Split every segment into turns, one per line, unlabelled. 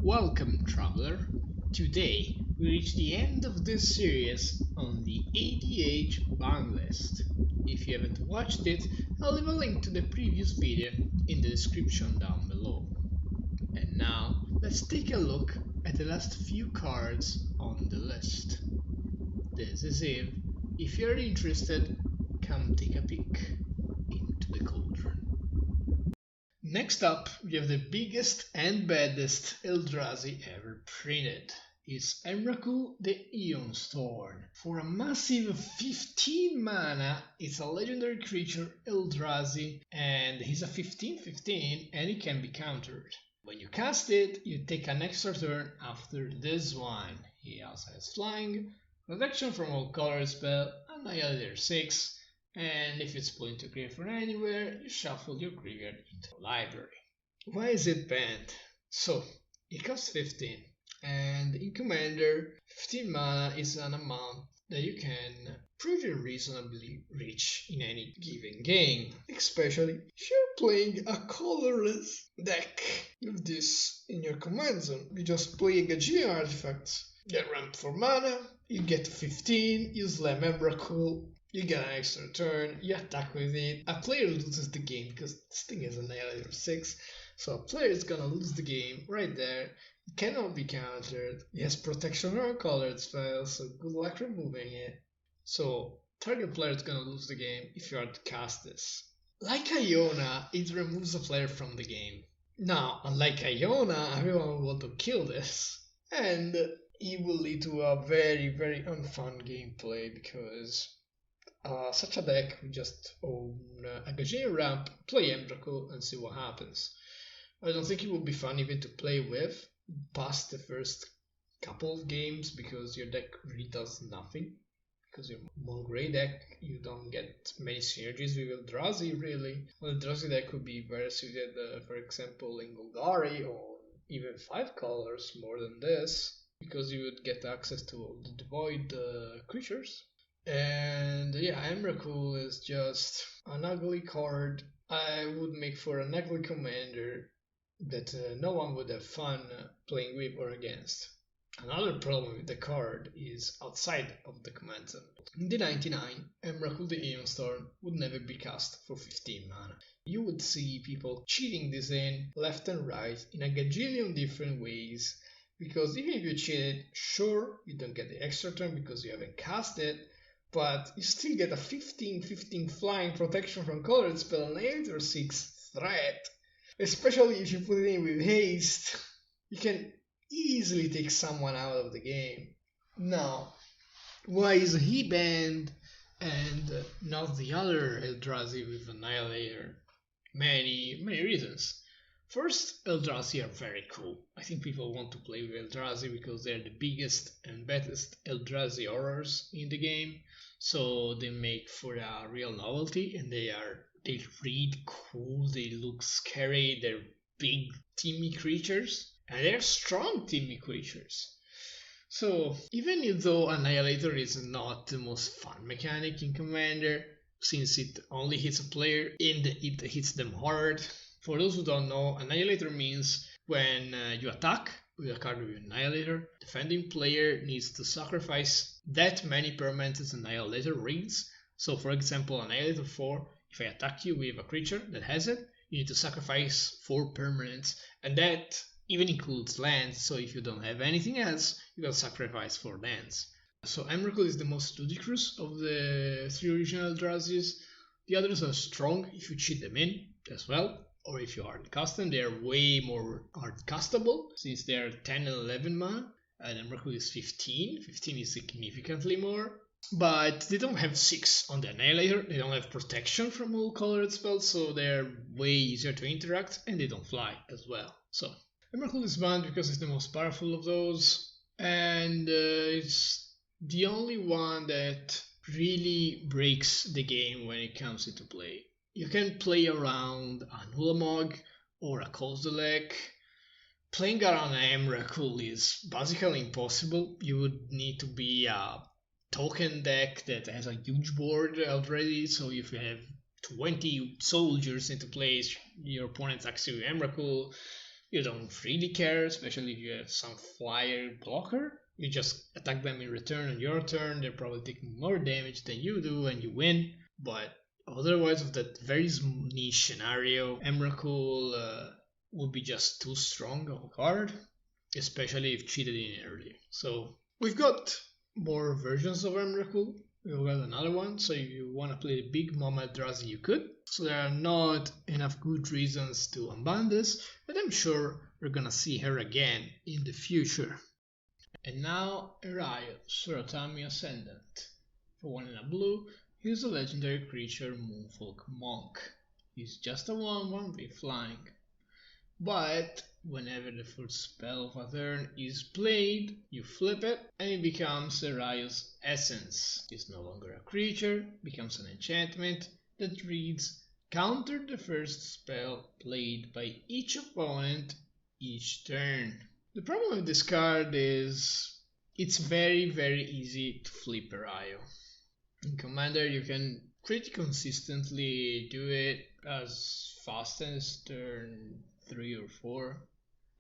Welcome, traveler. Today, we reach the end of this series on the EDH Banlist. If you haven't watched it, I'll leave a link to the previous video in the description down below. And now, let's take a look at the last few cards on the list. This is it. If you're interested, come take a peek into the cauldron. Next up, we have the biggest and baddest Eldrazi ever printed. It's Emrakul the Aeon's Thorn. For a massive 15 mana, it's a legendary creature Eldrazi, and he's a 15/15 and it can be countered. When you cast it, you take an extra turn after this one. He also has flying, protection from all color spell, Annihilator 6, and if it's put into graveyard from anywhere, you shuffle your graveyard into a library. Why is it banned? So, it costs 15, and in Commander, 15 mana is an amount that you can pretty reasonably reach in any given game, especially if you're playing a colorless deck. With this in your command zone, you just play a gajillion artifacts, get ramped for mana, you get 15, you slam Emrakul, you get an extra turn, you attack with it. A player loses the game because this thing is Annihilator 6, so a player is gonna lose the game right there. It cannot be countered. It has protection from a colored spell, so good luck removing it. So target player is gonna lose the game if you are to cast this. Like Iona, it removes a player from the game. Now, unlike Iona, everyone will want to kill this, and it will lead to a very unfun gameplay because such a deck we just own a gajillion ramp, play Emrakul, and see what happens. I don't think it will be fun even to play with past the first couple of games because your deck really does nothing. Because you're mono gray deck, you don't get many synergies with Eldrazi really. Well, Eldrazi deck could be better suited, for example, in Golgari or even 5 colors more than this, because you would get access to all the devoid creatures. And yeah, Emrakul is just an ugly card. I would make for an ugly commander that no one would have fun playing with or against. Another problem with the card is outside of the command zone. In the 99, Emrakul the Aeon's Thorn would never be cast for 15 mana. You would see people cheating this in left and right in a gajillion different ways, because even if you cheat it, sure, you don't get the extra turn because you haven't cast it, but you still get a 15/15 flying protection from colored spell and 8 or 6 threat. Especially if you put it in with haste, you can easily take someone out of the game. Now, why is he banned and not the other Eldrazi with Annihilator? Many reasons. First, Eldrazi are very cool. I think people want to play with Eldrazi because they're the biggest and baddest Eldrazi horrors in the game. So they make for a real novelty, and they read cool, they look scary, they're big teamy creatures, and they're strong teamy creatures. So even though Annihilator is not the most fun mechanic in Commander, since it only hits a player and it hits them hard. For those who don't know, Annihilator means when you attack with a card with Annihilator, defending player needs to sacrifice that many permanents Annihilator reads. So for example, Annihilator 4, if I attack you with a creature that has it, you need to sacrifice 4 permanents, and that even includes lands, so if you don't have anything else, you can sacrifice 4 lands. So Emrakul is the most ludicrous of the 3 original Eldrazi's. The others are strong if you cheat them in as well, or if you hard cast them, they are way more hard castable, since they are 10 and 11 mana, and Emrakul is 15. 15 is significantly more. But they don't have 6 on the Annihilator, they don't have protection from all colored spells, so they're way easier to interact, and they don't fly as well. So Emrakul is banned because it's the most powerful of those, and it's the only one that really breaks the game when it comes into play. You can play around a Nulamog or a Kozilek. Playing around an Emrakul is basically impossible. You would need to be a token deck that has a huge board already, so if you have 20 soldiers into place, your opponent attacks you with Emrakul, You don't really care, especially if you have some flyer blocker. You just attack them in return on your turn, they're probably taking more damage than you do and you win. But otherwise, of that very niche scenario, Emrakul would be just too strong of a card, especially if cheated in early. So we've got more versions of Emrakul. We've got another one, so if you want to play the big Mama Eldrazi, you could. So there are not enough good reasons to unban this, but I'm sure we're gonna see her again in the future. And now Erayo, Suratami Ascendant. For 1 in a blue, he's a legendary creature Moonfolk Monk. He's just a 1/1 with flying. But whenever the first spell of a turn is played, you flip it and it becomes Erayo's Essence. It's no longer a creature, becomes an enchantment that reads counter the first spell played by each opponent each turn. The problem with this card is it's very easy to flip Erayo. In Commander you can pretty consistently do it as fast as turn 3 or 4.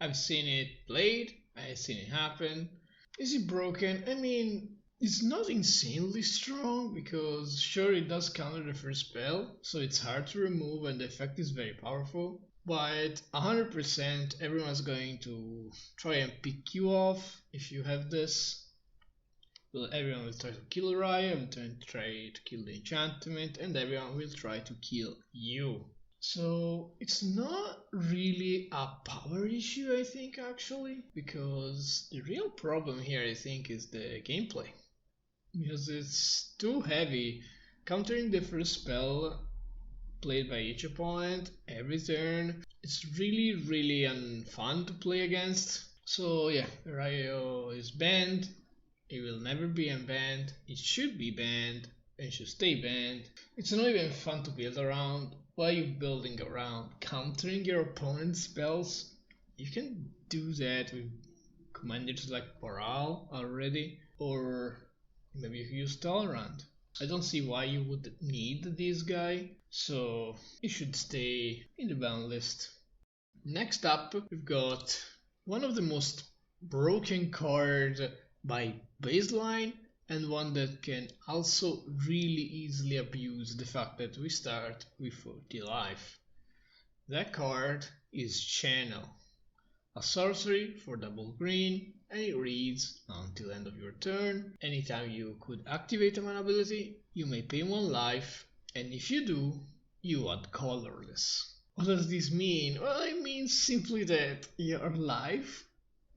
I've seen it played, I've seen it happen. Is it broken? I mean, it's not insanely strong because sure it does counter the first spell, so it's hard to remove and the effect is very powerful. But 100% everyone's going to try and pick you off if you have this. Well, everyone will try to kill Raya, and try to kill the enchantment, and everyone will try to kill you. So it's not really a power issue, I think, actually, because the real problem here, I think, is the gameplay. Because it's too heavy. Countering the first spell played by each opponent every turn, it's really unfun to play against. So yeah, Rayo is banned. It will never be unbanned. It should be banned and should stay banned. It's not even fun to build around. Why are you building around? Countering your opponent's spells? You can do that with commanders like Baral already, or maybe you use Tolerant. I don't see why you would need this guy, so it should stay in the ban list. Next up, we've got one of the most broken cards by baseline and one that can also really easily abuse the fact that we start with 40 life. That card is Channel, a sorcery for double green, and it reads until end of your turn. Anytime you could activate a mana ability, you may pay 1 life, and if you do, you add colorless. What does this mean? Well, it means simply that your life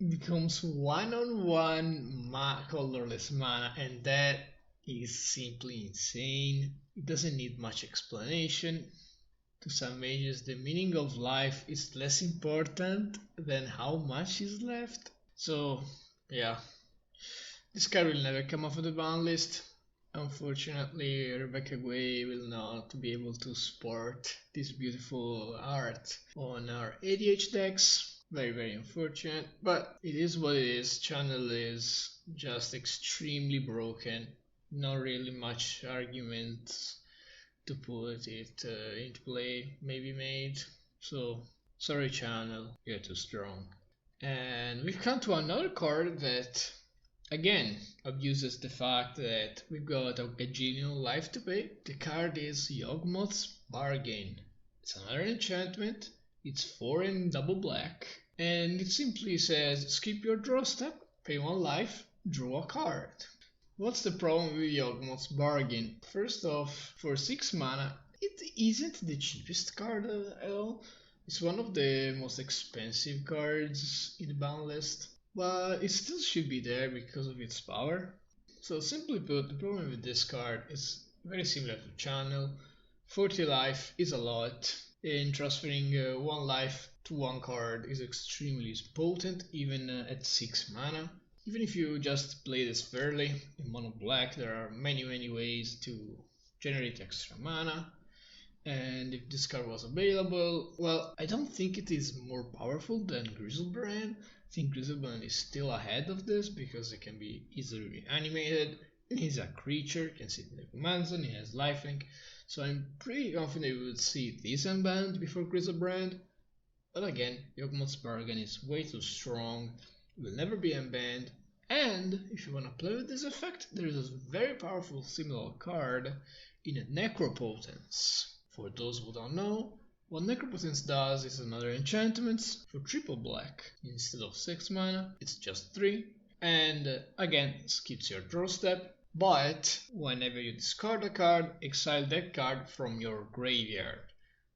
becomes 1/1 colorless mana, and that is simply insane. It doesn't need much explanation. To some mages, the meaning of life is less important than how much is left. So, yeah, this card will never come off of the ban list. Unfortunately, Rebecca Guay will not be able to sport this beautiful art on our EDH decks. Very unfortunate, but it is what it is. Channel is just extremely broken. Not really much arguments to put it into play may be made. So, sorry Channel, you're too strong. And we've come to another card that again abuses the fact that we've got a gajillion life to pay. The card is Obmus Bar. It's another enchantment. It's 4 in double black, and it simply says skip your draw step, pay 1 life, draw a card. What's the problem with Yawgmoth's Bargain? First off, for 6 mana, it isn't the cheapest card at all. It's one of the most expensive cards in the ban list, but it still should be there because of its power. So simply put, the problem with this card is very similar to Channel. 40 life is a lot, and transferring 1 life to 1 card is extremely potent even at 6 mana. Even if you just play this fairly in mono black, there are many ways to generate extra mana. And if this card was available, well, I don't think it is more powerful than Grizzlebrand. I think Grizzlebrand is still ahead of this because it can be easily reanimated. And he's a creature, can sit in the command zone, he has lifelink. So I'm pretty confident we would see this unbanned before Grizzlebrand. But again, Obmus Bar is way too strong, will never be unbanned, and if you want to play with this effect, there is a very powerful similar card in a necropotence. For those who don't know, what necropotence does is another enchantment for triple black. Instead of 6 mana, it's just 3, and again, skips your draw step, but whenever you discard a card, exile that card from your graveyard.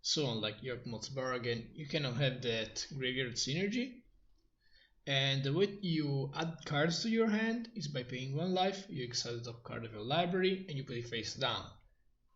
So unlike Obmus Bar, you cannot have that graveyard synergy. And the way you add cards to your hand is by paying 1 life, you exile the top card of your library and you play face down.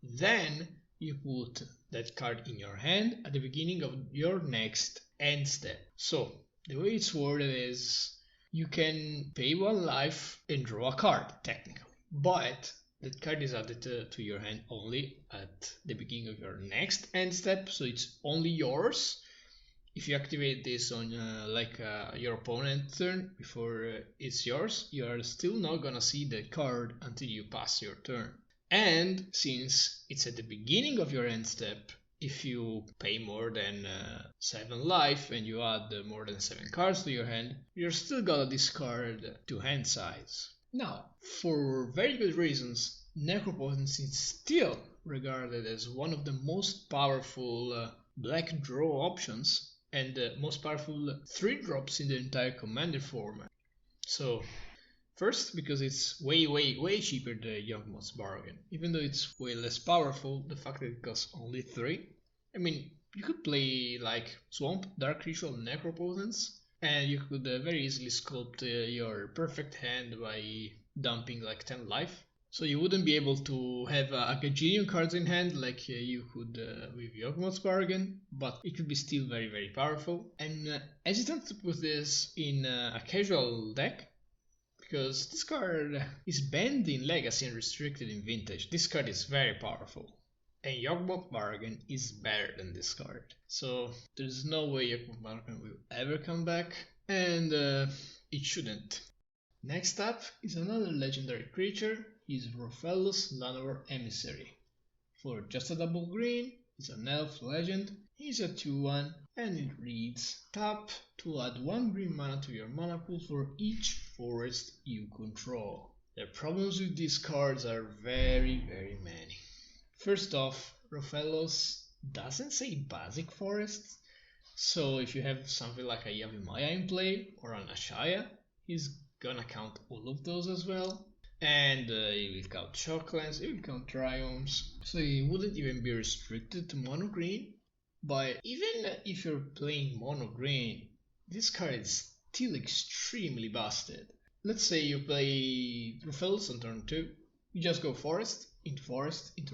Then you put that card in your hand at the beginning of your next end step. So the way it's worded is you can pay 1 life and draw a card, technically. But that card is added to your hand only at the beginning of your next end step, so it's only yours. If you activate this on your opponent's turn before it's yours, you are still not gonna see the card until you pass your turn. And since it's at the beginning of your end step, if you pay more than 7 life and you add more than 7 cards to your hand, you're still gonna discard 2 hand size. Now, for very good reasons, necropotence is still regarded as one of the most powerful black draw options and the most powerful 3 drops in the entire Commander format. So, first, because it's way cheaper than Obmus Bar. Even though it's way less powerful, the fact that it costs only 3. I mean, you could play like Swamp, Dark Ritual, Necropotence, and you could very easily sculpt your perfect hand by dumping like 10 life. So you wouldn't be able to have a gajillion cards in hand like you could with Obmus Bar, but it could be still very powerful. And hesitant to put this in a casual deck, because this card is banned in Legacy and restricted in Vintage. This card is very powerful. And Obmus Bar is better than this card. So there's no way Obmus Bar will ever come back, and it shouldn't. Next up is another legendary creature. He's Rofellos Llanowar Emissary. For just a double green, he's an elf legend. He's a 2/1 and it reads: tap to add 1 green mana to your mana pool for each forest you control. The problems with these cards are very many. First off, Rofellos doesn't say basic forests, so if you have something like a Yavimaya in play or an Ashaya, he's gonna count all of those as well. And he will count Shocklands, he will count Triomes, so he wouldn't even be restricted to mono green. But even if you're playing mono green, this card is still extremely busted. Let's say you play Rofellos on turn 2, you just go Forest, into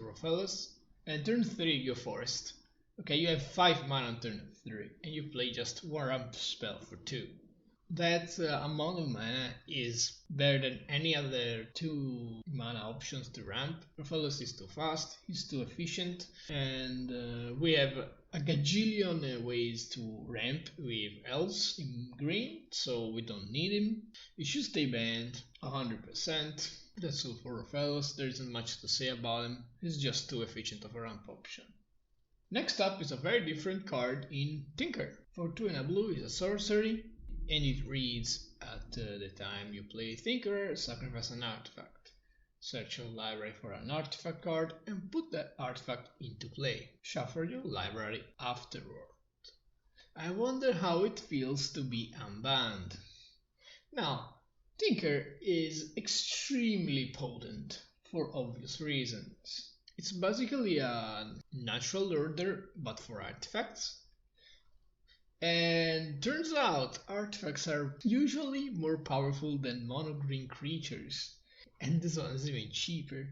Rofellos, and turn 3 you go Forest. Okay, you have 5 mana on turn 3, and you play just 1 ramp spell for 2. That amount of mana is better than any other 2 mana options to ramp. Rofellos is too fast, he's too efficient, and we have a gajillion ways to ramp with elves in green, so we don't need him. He should stay banned 100%. That's all for Rofellos, there isn't much to say about him, he's just too efficient of a ramp option. Next up is a very different card in Tinker. For 2 and a blue is a sorcery, and it reads: at the time you play Tinker, sacrifice an artifact. Search your library for an artifact card and put that artifact into play. Shuffle your library afterward. I wonder how it feels to be unbanned. Now, Tinker is extremely potent for obvious reasons. It's basically a natural order but for artifacts. And turns out artifacts are usually more powerful than mono green creatures, and this one is even cheaper.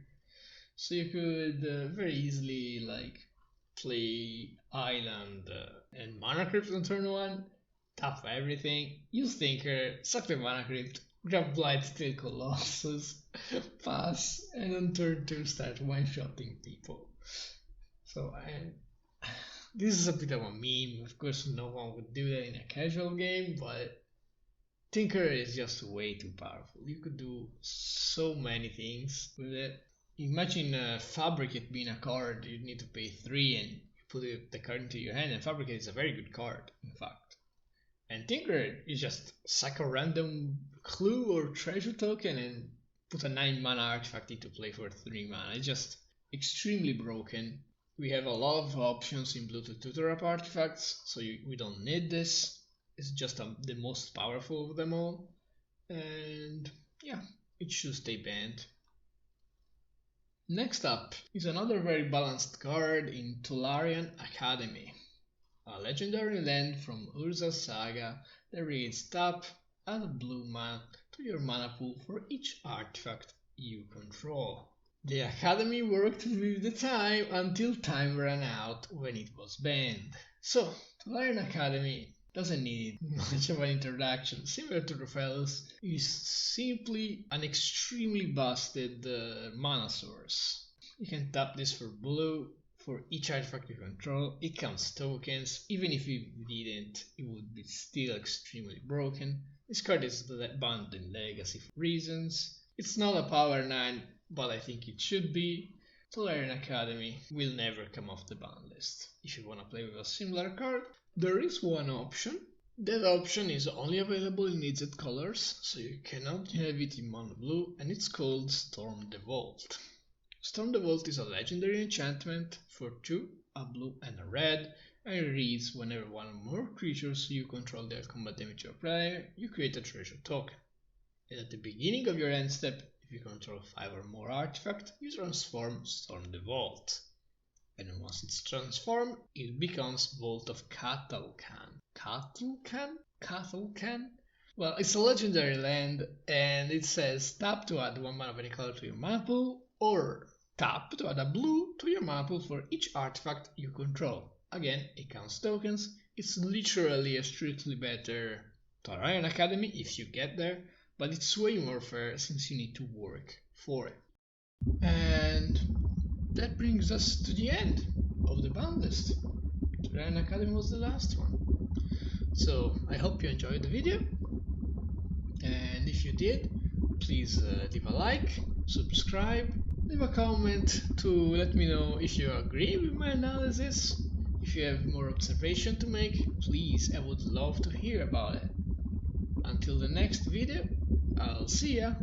So you could very easily play Island and Mana Crypt on turn 1, tap everything, use Tinker, sack the Mana Crypt, grab Blightsteel Colossus, pass, and on turn 2 start one-shotting people. So this is a bit of a meme, of course no one would do that in a casual game, but Tinker is just way too powerful. You could do so many things with it. Imagine Fabricate being a card, you need to pay 3 and you put the card into your hand, and Fabricate is a very good card, in fact. And Tinker, you just sack a random clue or treasure token and put a 9 mana artifact into play for 3 mana. It's just extremely broken. We have a lot of options in blue to tutor up artifacts, so we don't need this. It's just the most powerful of them all. And yeah, it should stay banned. Next up is another very balanced card in Tularean Academy. A legendary land from Urza's Saga that reads tap, add a blue mana to your mana pool for each artifact you control. The Academy worked with the time until time ran out when it was banned. So, Tularean Academy doesn't need much of an introduction. Similar to Rofellos, is simply an extremely busted mana source. You can tap this for blue. For each artifact you control, it counts tokens. Even if you didn't, it would be still extremely broken. This card is banned in Legacy for reasons. It's not a power 9, but I think it should be. Tularean Academy will never come off the ban list. If you want to play with a similar card, there is one option. That option is only available in EDH colors, so you cannot have it in mono blue, and it's called Storm the Vault. Storm the Vault is a legendary enchantment for 2, a blue and a red, and it reads whenever one or more creatures you control deal combat damage to a player, you create a treasure token. And at the beginning of your end step, if you control 5 or more artifacts, you transform Storm the Vault. And once it's transformed, it becomes Vault of Catalcan. Catalcan? Well, it's a legendary land, and it says tap to add 1 mana of any color to your mana pool, or tap to add a blue to your mana pool for each artifact you control. Again, it counts tokens. It's literally a strictly better Tularean Academy if you get there, but it's way more fair since you need to work for it. And that brings us to the end of the ban list. Tularean Academy was the last one. So I hope you enjoyed the video, and if you did, please leave a like, subscribe, leave a comment to let me know if you agree with my analysis. If you have more observation to make, please, I would love to hear about it. Until the next video, I'll see ya!